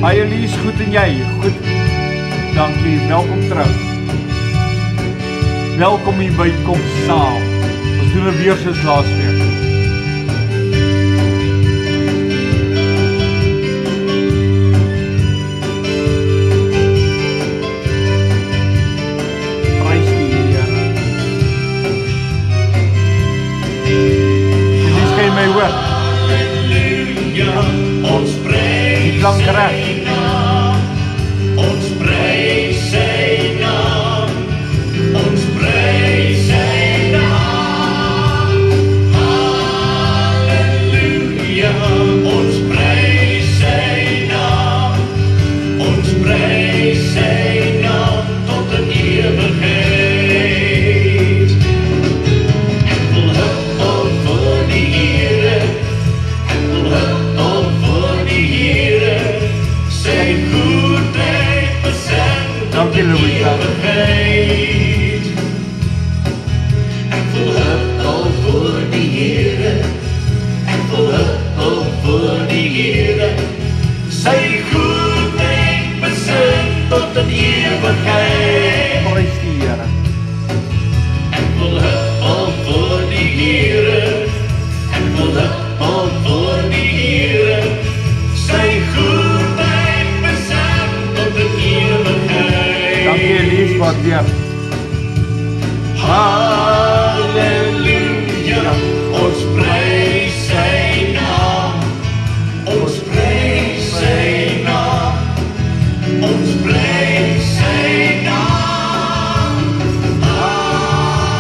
Hi Elise, goed en jy? Goed. Dankie, welkom terug. Welkom hier by Kom Saam. Ons doen het weer soos laasweek. Prys die Here. Elise, kan jy my hoor? Halleluja, ons prys die klank reg. Ons prys sy naam, ons prys sy naam. Halleluja, ons prys sy naam, ons prys sy naam tot in ewigheid. Ek wil huppel voor die Here, ek wil huppel voor die Here, sy goedheid besin tot in ewigheid. Ek wil huppel voor die Here, ek wil huppel voor die Here, sy goedheid besin tot in ewigheid. Prys die Here. Ek wil huppel voor die Here, ek wil huppel voor die Here, sy goedheid besin tot in ewigheid. Dankie Elise, wat weer. Halleluja, ons prys sy naam, ons prys sy naam, ons prys sy naam.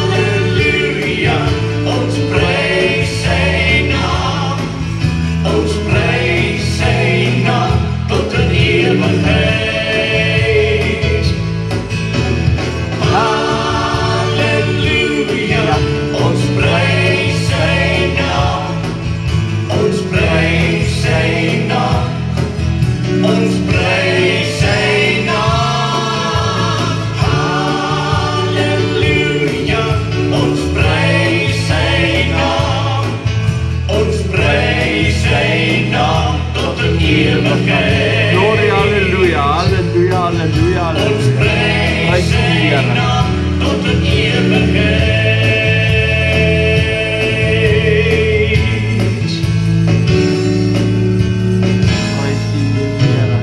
Halleluja, ons prys sy naam, ons prys sy naam tot in ewigheid. Halleluja, ons prys sy naam, ons prys sy naam, ons prys sy naam. Halleluja, ons prys sy naam, ons prys sy naam tot in ewigheid. Glorie, halleluja, halleluja, halleluja, Ons halleluja. prys die sy Here. naam tot in ewigheid. Prys die Here.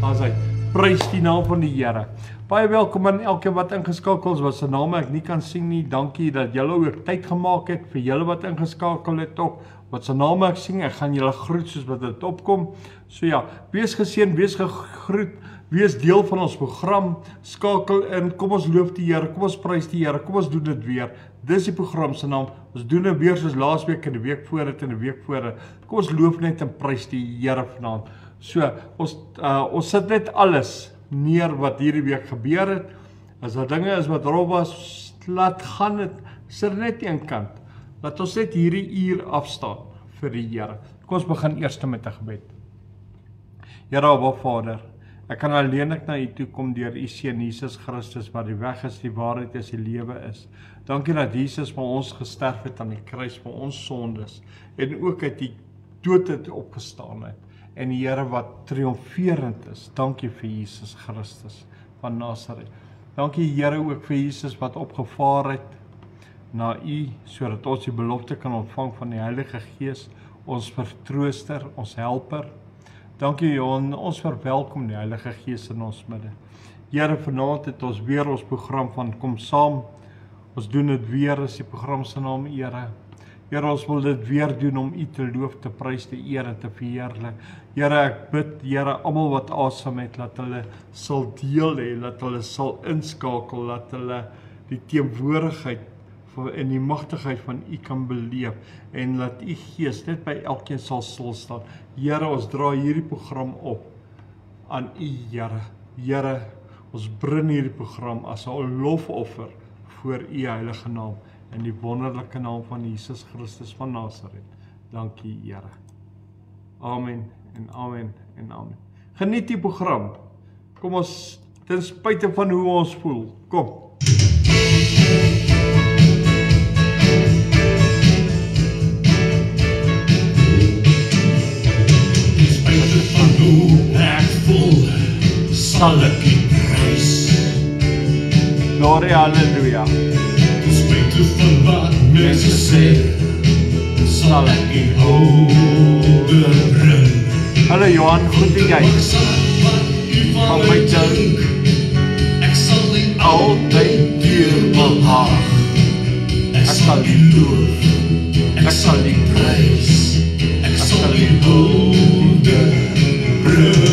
Daar is hy. Prys die naam van die Here. Baie welkom aan elkeen wat ingeskakel is, wat se name ek nie kan sien nie. Dankie dat julle ook tyd gemaak het vir julle wat ingeskakel het ook. Wat se name ek sien, ek gaan julle groet soos wat dit opkom. So ja, wees geseën, wees gegroet, wees deel van ons program. Skakel in, kom ons loof die Here, kom ons prys die Here, kom ons doen dit weer. Dis die program se naam. Ons doen dit weer soos laasweek en die week voor dit en die week voor dit. Kom ons loof net en prys die Here vanaand. So, ons sit net alles neer wat hierdie week gebeur het. As daar dinge is wat rof was, laat gaan het, is net een kant. Laat ons net hierdie uur afstaan vir die Here. Kom ons begin eers met 'n gebed. Here Abba Vader, ek kan alleenlik na U toe kom deur U Seun Jesus Christus wat die weg is, die waarheid is, die lewe is. Dankie dat Jesus vir ons gesterf het aan die kruis vir ons sondes en ook uit die dood het opgestaan het. En die Here wat triomferend is. Dankie vir Jesus Christus van Nasaret. Dankie Here ook vir Jesus wat opgevaar het na U, sodat ons die belofte kan ontvang van die Heilige Gees, ons vertrooster, ons helper. Dankie ons verwelkom die Heilige Gees in ons midde. Here, vanaand het ons weer ons program van Kom Saam. Ons doen dit weer as die program se naam, Here. Here, ons wil dit weer doen om U te loof, te prys, te eer en te verheerlik. Here, ek bid, Here, almal wat asem het, laat hulle sal deel hê, laat hulle sal inskakel, laat hulle die teenwoordigheid en die magtigheid van U kan beleef en laat U Gees net by elkeen sal stil staan. Here, ons dra hierdie program op aan U, Here. Here, ons bring hierdie program as 'n lofoffer voor U heilige naam in die wonderlike naam van Jesus Christus van Nasaret. Dankie, Here. Amen en amen en amen. Geniet die program. Kom ons, ten spyte van hoe ons voel. Kom. Sal ek U prys. Gloria, halleluja. Ten spyte van wat mense sê, sal ek U houde bring. Hallo Johan, goed en jy? Van my dink, ek sal U altyd deur behaag. Ek sal U loof, ek sal U prys, ek sal U houde bring.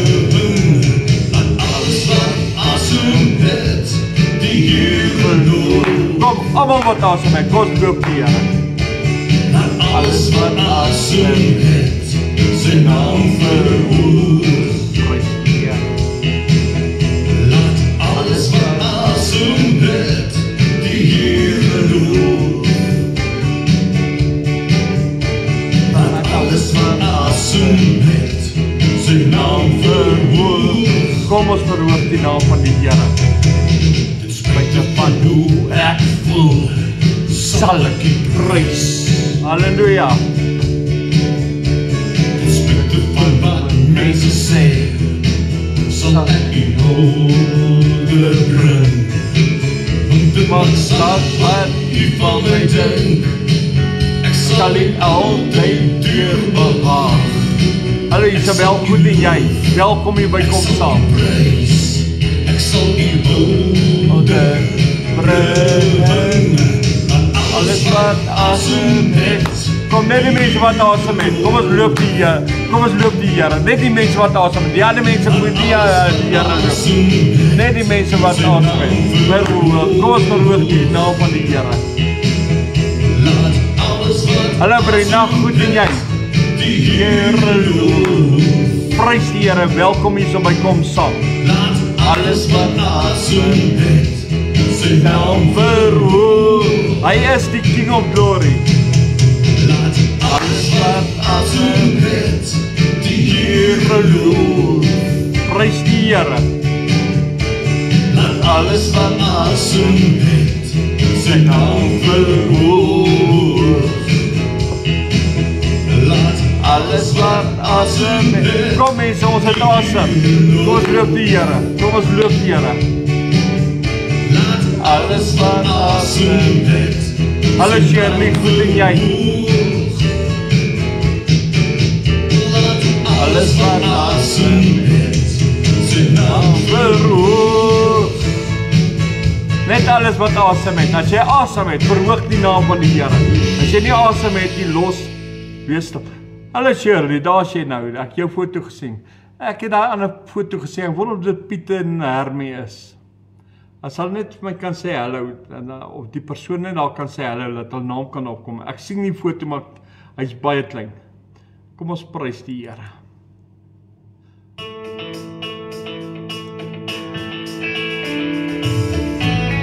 Kom, almal wat asem het, kom loop die Here. Laat alles wat asem het, sy naam verhoog. Prys die Here. Laat alles wat asem het, die Here loof. Laat alles wat asem het, sy naam verhoog. Kom ons verhoog die naam van die Here. Spyte van hoe ek voel, sal ek U prys. Halleluja. Spyte van wat mense sê, sal ek U houde bring. Want dit maak saak wat U van my dink, ek sal U altyd deur behaag. Hallo Isabel, goed en jy? Welkom hier by Kom Saam. Ek sal U houde bring. Alles wat asem het. Kom net die mense wat asem het. Kom ons loop die Here. Kom ons loop die Here. Net die mense wat asem het. Die ander mense moet die Here loop. Net die mense wat asem het. Kom ons verhoog die naam van die Here. Hallo Brenda, goed en jy? Die Here loof. Prys die Here. Welkom hier so by Kom Saam. Alles wat asem het, sy naam verhoog. Hy is die King of Glory. Laat alles wat asem het, die Here loof. Prys die Here. Laat alles wat asem het, sy naam verhoog. Laat alles wat asem het. Kom mense, ons het asem. Kom ons loop die Here. Kom ons loop die Here. Laat alles wat asem het. Hallo Shirley, goed en jy? Laat alles wat asem het, sy naam Verhoog. Net alles wat asem het. As jy asem het, verhoog die naam van die Here. As jy nie asem het, jy los, wees stil. Hallo Shirley, daar is jy nou. Ek het jou foto gesien. Ek het daai ander foto gesien. Ek wonder of dit Piet en Hermie is. As hulle net vir my kan sê hallo, of die persoon net daar kan sê hallo, dat hulle naam kan opkom. Ek sien die foto, maar hy's baie klein. Kom ons prys die Here.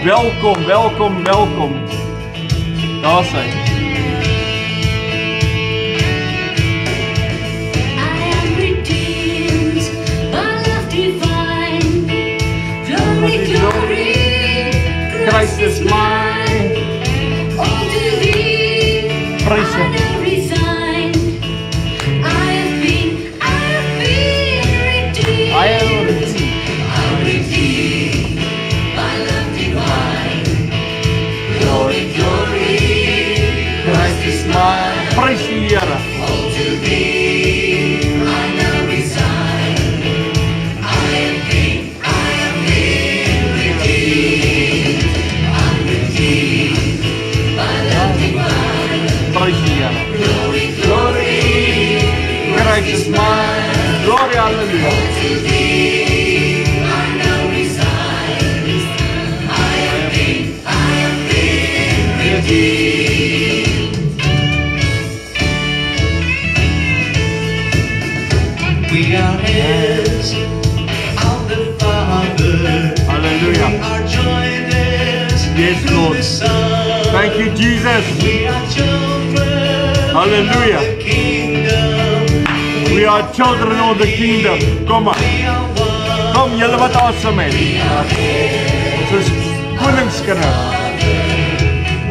Welkom, welkom, welkom. Daar is hy. Christ is mine. All to thee praise Him. I have been redeemed. I am redeemed by love divine. Glory, glory, Christ is mine. Praise the Here. All to thee I now resign. I have been redeemed. Glory, glory, Christ is mine. Glory, hallelujah. To thee I now resign. I have been redeemed. We are heirs of the Father. Hallelujah. We are joint heirs. Yes, Lord. Thank you, Jesus. We are children. Hallelujah. Of the kingdom. We are children of the kingdom. Kom maar. Kom, julle wat awesome het. Ons is koningskinders.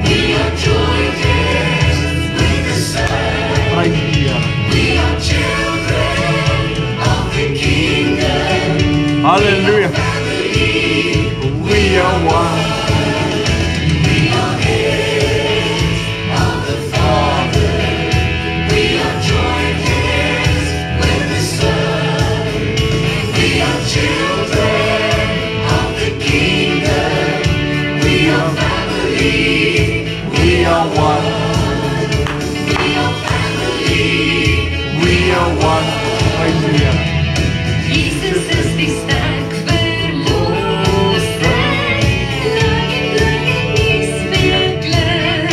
We are joint heirs with the Son. Praise the Here. We are children of the kingdom. Hallelujah. We are one. Jesus is die sterk verloste, lang en nies verklein.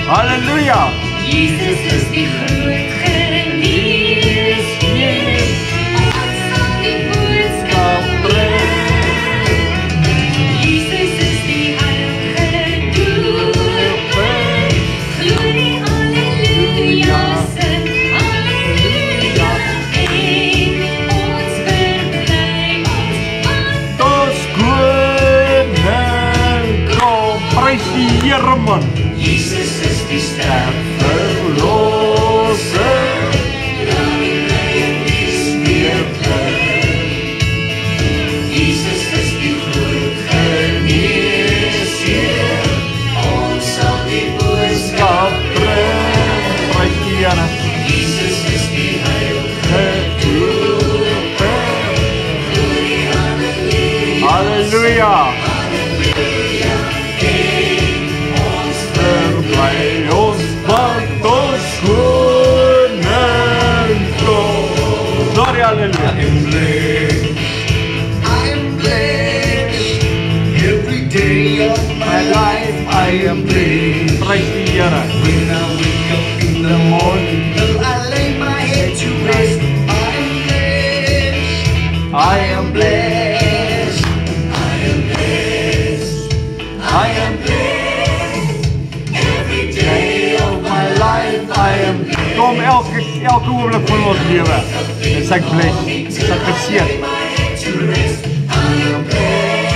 Halleluja! Jesus is die groot genees Heer, ons sal die boodskap bring. Jesus is die heilige doelpunt, glorie, halleluja, sing, halleluja, en ons verblij ons want ons koning kom. Prys die Here, man. Jesus is die sterk verlosser, lang en nies meer klein. Jesus is die groot genees Heer, ons sal die boodskap bring. Prys die Here. Jesus is die heilige doelpunt, glorie, halleluja, halleluja, halleluja, en ons verblij ons want ons koning kom. Glory, hallelujah. I am blessed every day of my life. I am blessed. Praise the Here. When I wake up in the morning till I lay my head to rest, I am blessed. I am blessed. I am blessed. I am blessed every day of my life. I am blessed. Kom elke oomblik van ons lewe. Is ek blessed. Is ek geseën. I am blessed.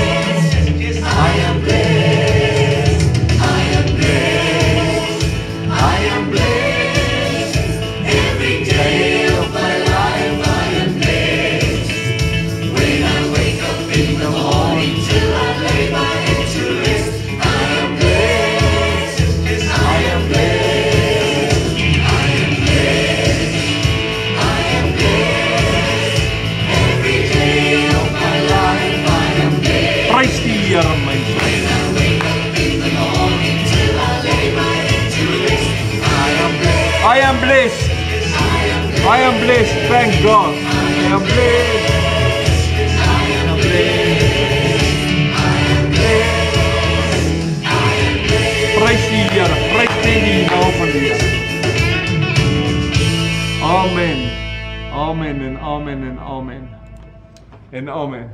I am blessed. I am blessed. I am blessed every day of my life. I am blessed. When I wake up in the morning till I lay my head to rest, I am blessed. I am blessed. I am blessed. I am blessed every day of my life. I am blessed. Praise the Here, my son. When I wake up in the morning till I lay my head to rest, I am blessed. I am blessed. I am blessed. Thank God. I am blessed. I am blessed. I am blessed. I am blessed. Praise the Here. Praise the naam van die Here. Amen. Amen en amen en amen. En amen.